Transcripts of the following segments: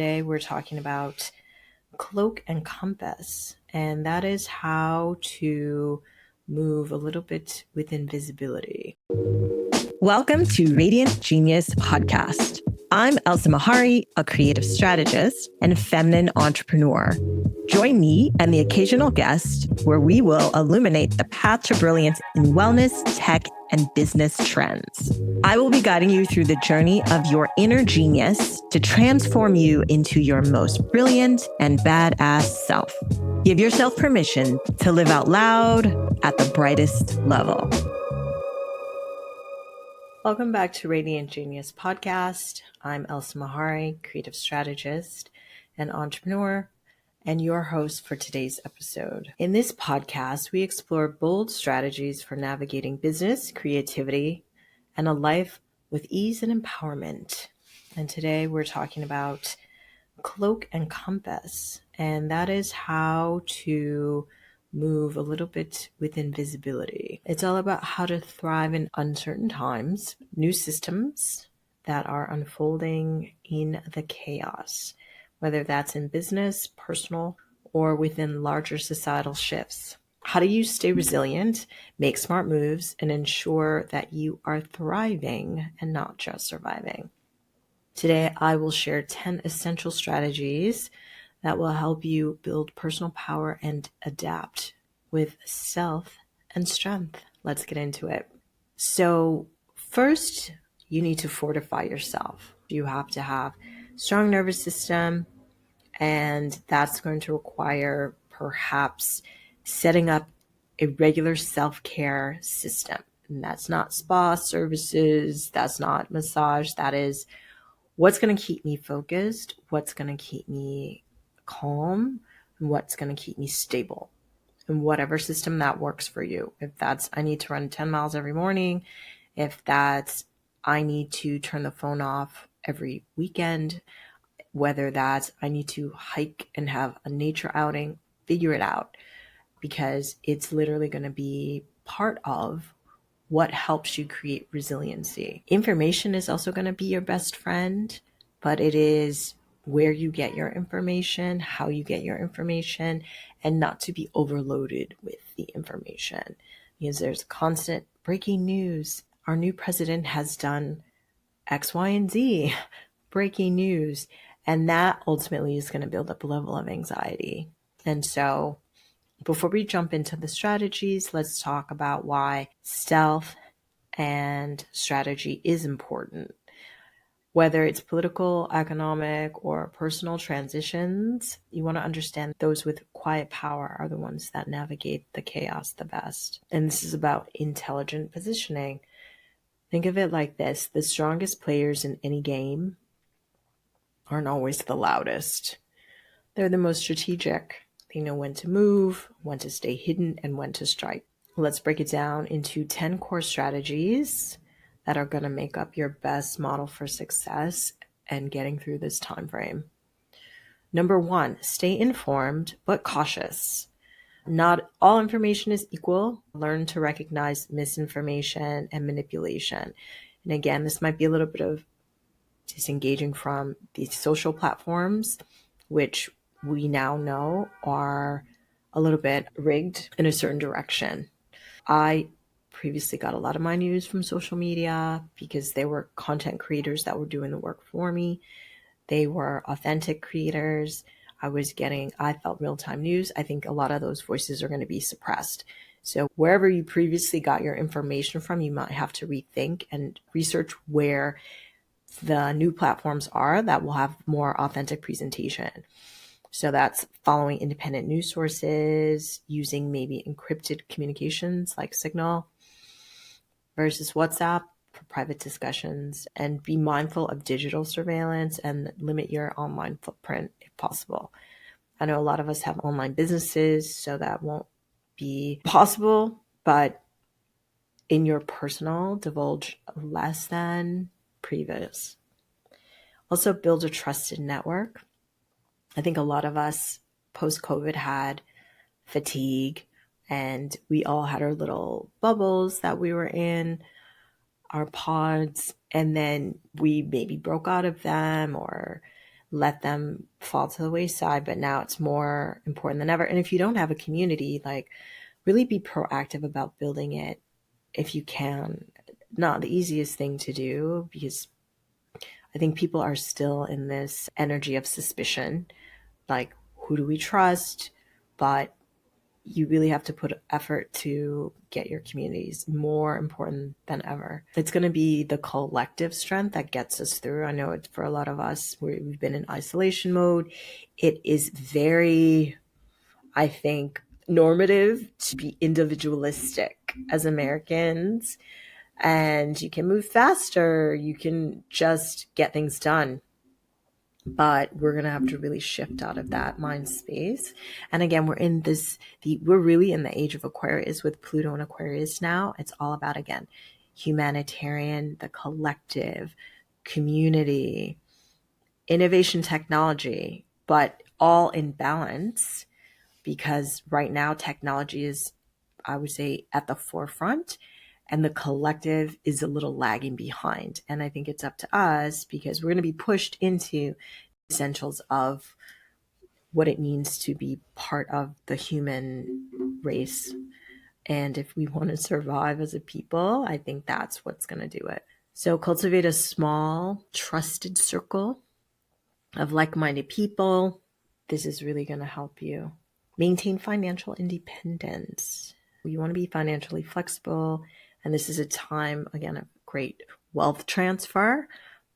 Today we're talking about cloak and compass, and that is how to move a little bit with invisibility. Welcome to Radiant Genius Podcast. I'm Elsa Mehary, a creative strategist and feminine entrepreneur. Join me and the occasional guest where we will illuminate the path to brilliance in wellness, tech, and business trends. I will be guiding you through the journey of your inner genius to transform you into your most brilliant and badass self. Give yourself permission to live out loud at the brightest level. Welcome back to Radiant Genius Podcast. I'm Elsa Mehary, creative strategist and entrepreneur, and your host for today's episode. In this podcast, we explore bold strategies for navigating business, creativity, and a life with ease and empowerment. And today we're talking about cloak and compass, and that is how to move a little bit with invisibility. It's all about how to thrive in uncertain times, new systems that are unfolding in the chaos, whether that's in business, personal, or within larger societal shifts. How do you stay resilient, make smart moves, and ensure that you are thriving and not just surviving? Today, I will share 10 essential strategies that will help you build personal power and adapt with self and strength. Let's get into it. So first, you need to fortify yourself. You have to have a strong nervous system, and that's going to require perhaps setting up a regular self-care system. And that's not spa services, that's not massage, that is what's going to keep me focused, what's going to keep me calm, and what's going to keep me stable, and whatever system that works for you. If that's I need to run 10 miles every morning, if that's I need to turn the phone off every weekend, whether that's I need to hike and have a nature outing, figure it out, because it's literally going to be part of what helps you create resiliency. Information is also going to be your best friend, but it is where you get your information, how you get your information, and not to be overloaded with the information, because there's constant breaking news. Our new president has done X, Y, and Z, breaking news, and that ultimately is going to build up a level of anxiety. And so before we jump into the strategies, let's talk about why stealth and strategy is important. Whether it's political, economic, or personal transitions, you want to understand those with quiet power are the ones that navigate the chaos the best. And this is about intelligent positioning. Think of it like this: the strongest players in any game aren't always the loudest. They're the most strategic. They know when to move, when to stay hidden, and when to strike. Let's break it down into 10 core strategies that are going to make up your best model for success and getting through this time frame. Number 1, stay informed but cautious. Not all information is equal. Learn to recognize misinformation and manipulation. And again, this might be a little bit of disengaging from these social platforms, which we now know are a little bit rigged in a certain direction. I previously got a lot of my news from social media because they were content creators that were doing the work for me. They were authentic creators. I felt real-time news. I think a lot of those voices are going to be suppressed. So wherever you previously got your information from, you might have to rethink and research where the new platforms are that will have more authentic presentation. So that's following independent news sources, using maybe encrypted communications like Signal versus WhatsApp for private discussions, and be mindful of digital surveillance and limit your online footprint if possible. I know a lot of us have online businesses, so that won't be possible, but in your personal, divulge less than previous. Also, build a trusted network. I think a lot of us post-COVID had fatigue, and we all had our little bubbles that we were in, our pods, and then we maybe broke out of them, or let them fall to the wayside, but now it's more important than ever. And if you don't have a community, like, really be proactive about building it if you can. Not the easiest thing to do, because I think people are still in this energy of suspicion, like, who do we trust? But you really have to put effort to get your communities more important than ever. It's going to be the collective strength that gets us through. I know it's for a lot of us, we've been in isolation mode. It is very, I think, normative to be individualistic as Americans, and you can move faster. You can just get things done. But we're going to have to really shift out of that mind space. And again, we're really in the age of Aquarius with Pluto and Aquarius now. It's all about, again, humanitarian, the collective, community, innovation, technology, but all in balance, because right now technology is, I would say, at the forefront, and the collective is a little lagging behind. And I think it's up to us, because we're going to be pushed into essentials of what it means to be part of the human race. And if we want to survive as a people, I think that's what's going to do it. So cultivate a small, trusted circle of like-minded people. This is really going to help you maintain financial independence. You want to be financially flexible, and this is a time, again, of great wealth transfer,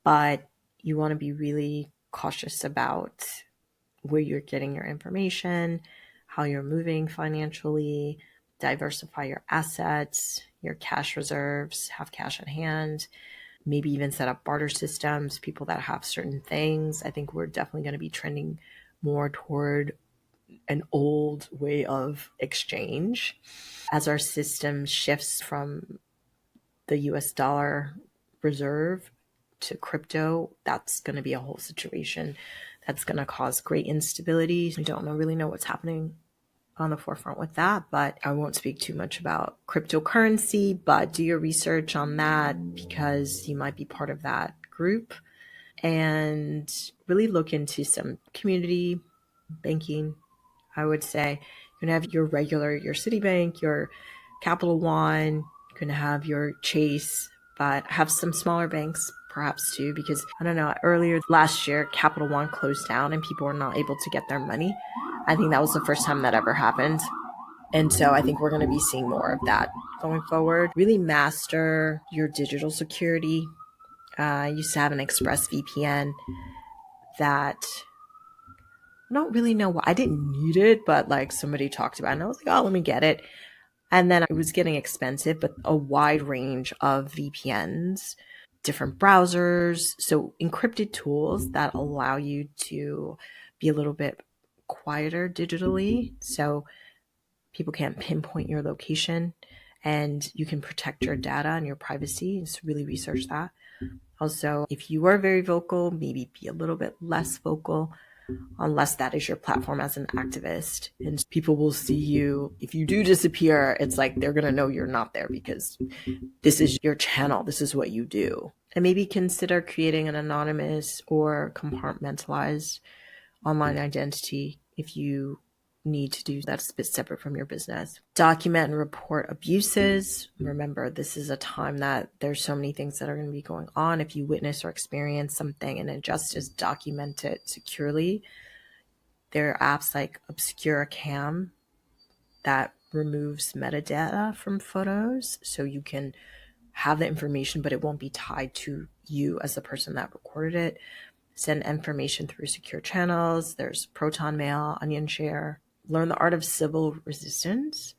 but you want to be really cautious about where you're getting your information, how you're moving financially, diversify your assets, your cash reserves, have cash at hand, maybe even set up barter systems, people that have certain things. I think we're definitely going to be trending more toward an old way of exchange as our system shifts from the US dollar reserve to crypto. That's going to be a whole situation that's going to cause great instability. We don't really know what's happening on the forefront with that, but I won't speak too much about cryptocurrency, but do your research on that, because you might be part of that group, and really look into some community banking. I would say you're going to have your Citibank, your Capital One, you're going to have your Chase, but have some smaller banks perhaps too, because I don't know, earlier last year, Capital One closed down and people were not able to get their money. I think that was the first time that ever happened. And so I think we're going to be seeing more of that going forward. Really master your digital security. I used to have an Express VPN that I don't really know why. I didn't need it, but like somebody talked about it and I was like, oh, let me get it. And then it was getting expensive, but a wide range of VPNs, different browsers. So encrypted tools that allow you to be a little bit quieter digitally. So people can't pinpoint your location, and you can protect your data and your privacy. So really research that. Also, if you are very vocal, maybe be a little bit less vocal, unless that is your platform as an activist. And people will see you. If you do disappear, it's like they're going to know you're not there, because this is your channel. This is what you do. And maybe consider creating an anonymous or compartmentalized online identity if you need to do that separate from your business. Document and report abuses. Remember, this is a time that there's so many things that are going to be going on. If you witness or experience something, and injustice, document it securely. There are apps like Obscura Cam that removes metadata from photos, so you can have the information, but it won't be tied to you as the person that recorded it. Send information through secure channels. There's Proton Mail, Onion Share. Learn the art of civil resistance.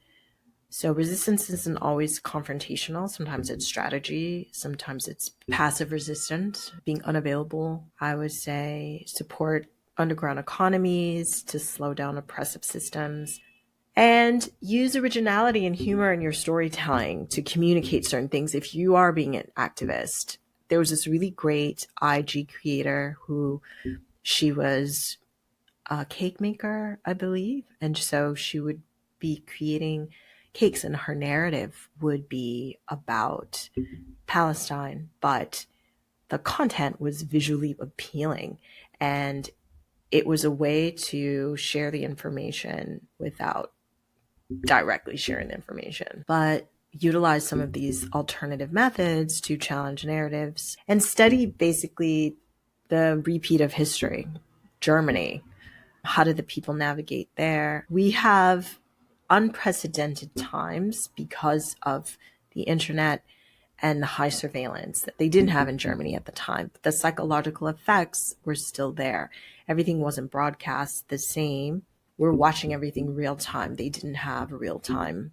So resistance isn't always confrontational. Sometimes it's strategy. Sometimes it's passive resistance, being unavailable. I would say support underground economies to slow down oppressive systems. And use originality and humor in your storytelling to communicate certain things if you are being an activist. There was this really great IG creator who, she was a cake maker, I believe. And so she would be creating cakes, and her narrative would be about Palestine, but the content was visually appealing. And it was a way to share the information without directly sharing the information, but utilize some of these alternative methods to challenge narratives and study basically the repeat of history. Germany, how did the people navigate there? We have unprecedented times because of the internet and the high surveillance that they didn't have in Germany at the time. But the psychological effects were still there. Everything wasn't broadcast the same. We're watching everything real time. They didn't have a real time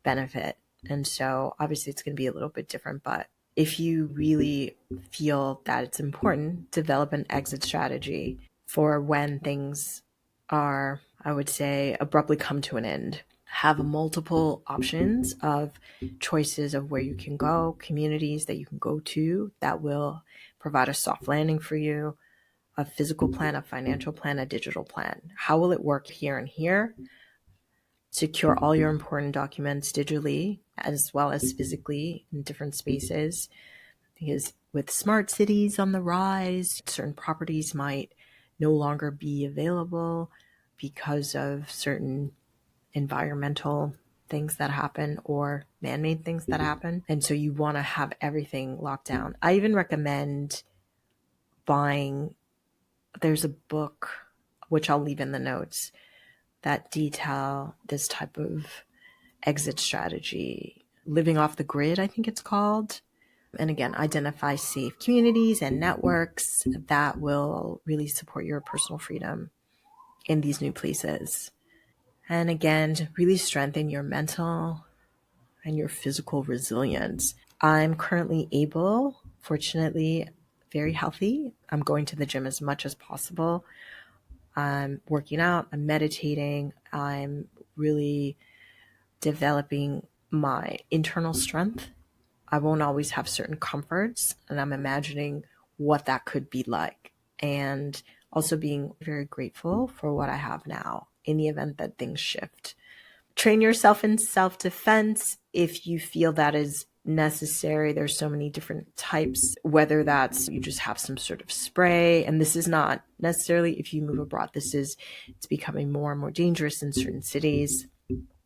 benefit. And so obviously it's going to be a little bit different, but if you really feel that it's important, develop an exit strategy for when things are, I would say, abruptly come to an end. Have multiple options of choices of where you can go, communities that you can go to that will provide a soft landing for you, a physical plan, a financial plan, a digital plan. How will it work here and here? Secure all your important documents digitally as well as physically in different spaces. Because with smart cities on the rise, certain properties might no longer be available because of certain environmental things that happen or man-made things that happen. And so you want to have everything locked down. I even recommend buying, there's a book, which I'll leave in the notes, that detail this type of exit strategy. Living off the grid, I think it's called. And again, identify safe communities and networks that will really support your personal freedom in these new places. And again, really strengthen your mental and your physical resilience. I'm currently able, fortunately, very healthy. I'm going to the gym as much as possible. I'm working out, I'm meditating, I'm really developing my internal strength. I won't always have certain comforts, and I'm imagining what that could be like. And also being very grateful for what I have now in the event that things shift. Train yourself in self-defense if you feel that is necessary. There's so many different types, whether that's you just have some sort of spray. And this is not necessarily if you move abroad. It's becoming more and more dangerous in certain cities.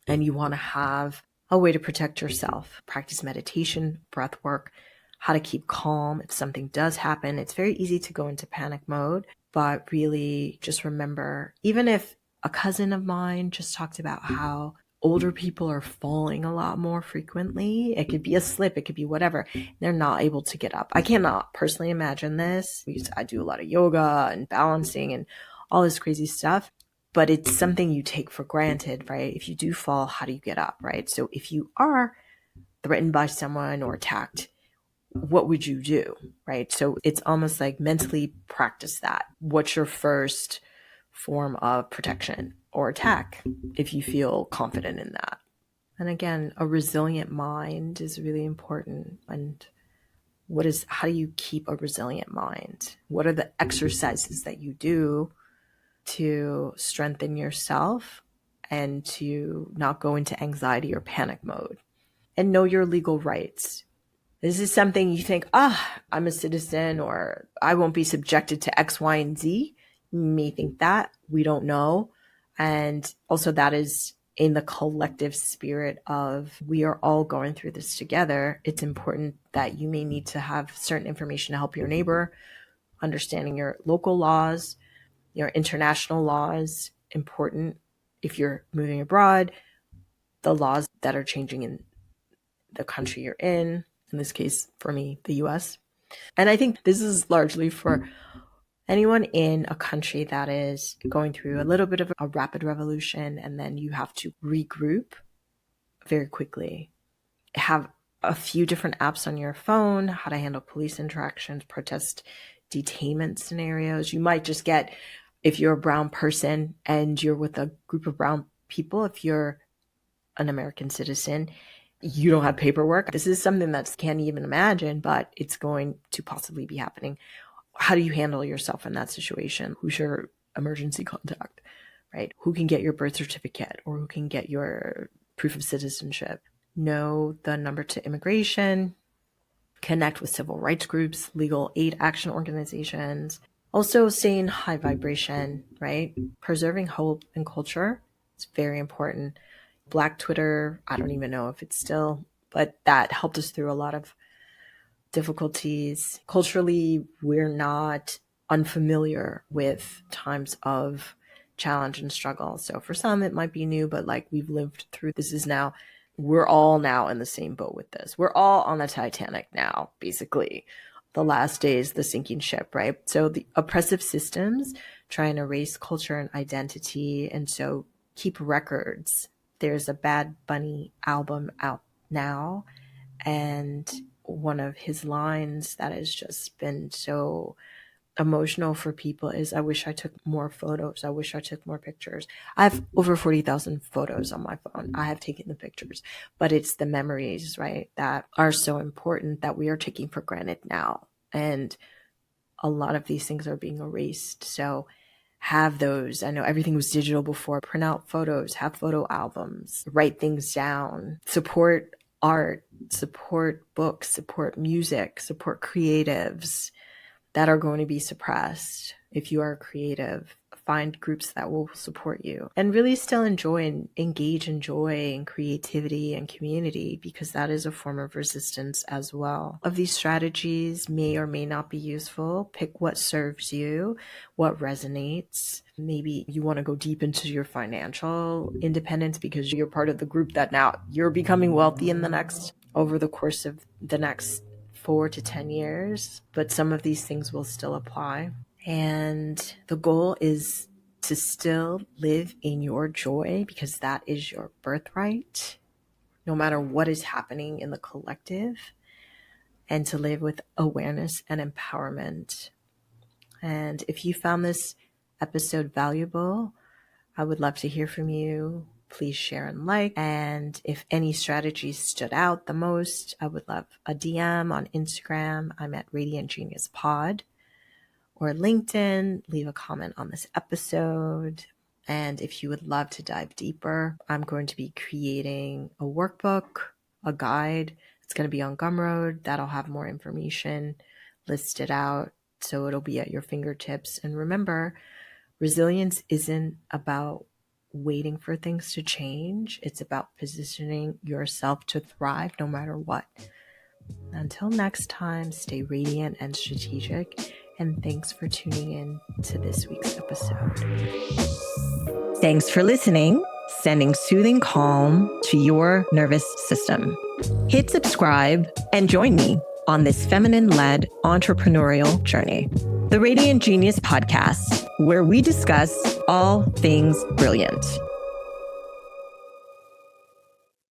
And you want to have a way to protect yourself. Practice meditation, breath work, how to keep calm if something does happen. It's very easy to go into panic mode, but really just remember, even if a cousin of mine just talked about how older people are falling a lot more frequently. It could be a slip, it could be whatever. They're not able to get up. I cannot personally imagine this. I do a lot of yoga and balancing and all this crazy stuff, but it's something you take for granted, right? If you do fall, how do you get up, right? So if you are threatened by someone or attacked, what would you do, right? So it's almost like mentally practice that. What's your first form of protection or attack if you feel confident in that? And again, a resilient mind is really important. And how do you keep a resilient mind? What are the exercises that you do to strengthen yourself and to not go into anxiety or panic mode? And know your legal rights. This is something you think, I'm a citizen or I won't be subjected to X, Y, and Z. You may think that. We don't know. And also that is in the collective spirit of we are all going through this together. It's important that you may need to have certain information to help your neighbor, understanding your local laws, your international laws, important if you're moving abroad, the laws that are changing in the country you're in this case, for me, the US. And I think this is largely for anyone in a country that is going through a little bit of a rapid revolution, and then you have to regroup very quickly. Have a few different apps on your phone, how to handle police interactions, protest detainment scenarios. You might just get, if you're a brown person and you're with a group of brown people, if you're an American citizen, you don't have paperwork. This is something that can't even imagine, but it's going to possibly be happening. How do you handle yourself in that situation? Who's your emergency contact, right? Who can get your birth certificate or who can get your proof of citizenship? Know the number to immigration, connect with civil rights groups, legal aid action organizations. Also, staying high vibration, right? Preserving hope and culture is very important. Black Twitter, I don't even know if it's still, but that helped us through a lot of difficulties. Culturally, we're not unfamiliar with times of challenge and struggle. So for some, it might be new, but like we've lived through this is now, we're all now in the same boat with this. We're all on the Titanic now, basically. The last days, the sinking ship, right? So the oppressive systems try and erase culture and identity. And so keep records. There's a Bad Bunny album out now. And one of his lines that has just been so emotional for people is, I wish I took more photos. I wish I took more pictures. I have over 40,000 photos on my phone. I have taken the pictures, but it's the memories, right, that are so important that we are taking for granted now. And a lot of these things are being erased. So have those. I know everything was digital before. Print out photos, have photo albums, write things down, support art, support books, support music, support creatives that are going to be suppressed. If you are creative, find groups that will support you and really still enjoy and engage in joy and creativity and community, because that is a form of resistance as well. Of these strategies may or may not be useful. Pick what serves you, what resonates. Maybe you want to go deep into your financial independence because you're part of the group that now you're becoming wealthy over the course of the next 4 to 10 years, but some of these things will still apply. And the goal is to still live in your joy, because that is your birthright, no matter what is happening in the collective, and to live with awareness and empowerment. And if you found this episode valuable, I would love to hear from you. Please share and like. And if any strategies stood out the most, I would love a DM on Instagram. I'm at Radiant Genius Pod, or LinkedIn. Leave a comment on this episode. And if you would love to dive deeper, I'm going to be creating a workbook, a guide. It's going to be on Gumroad. That'll have more information listed out, so it'll be at your fingertips. And remember, resilience isn't about waiting for things to change. It's about positioning yourself to thrive no matter what. Until next time, stay radiant and strategic. And thanks for tuning in to this week's episode. Thanks for listening, sending soothing calm to your nervous system. Hit subscribe and join me on this feminine-led entrepreneurial journey. The Radiant Genius Podcast, where we discuss all things brilliant.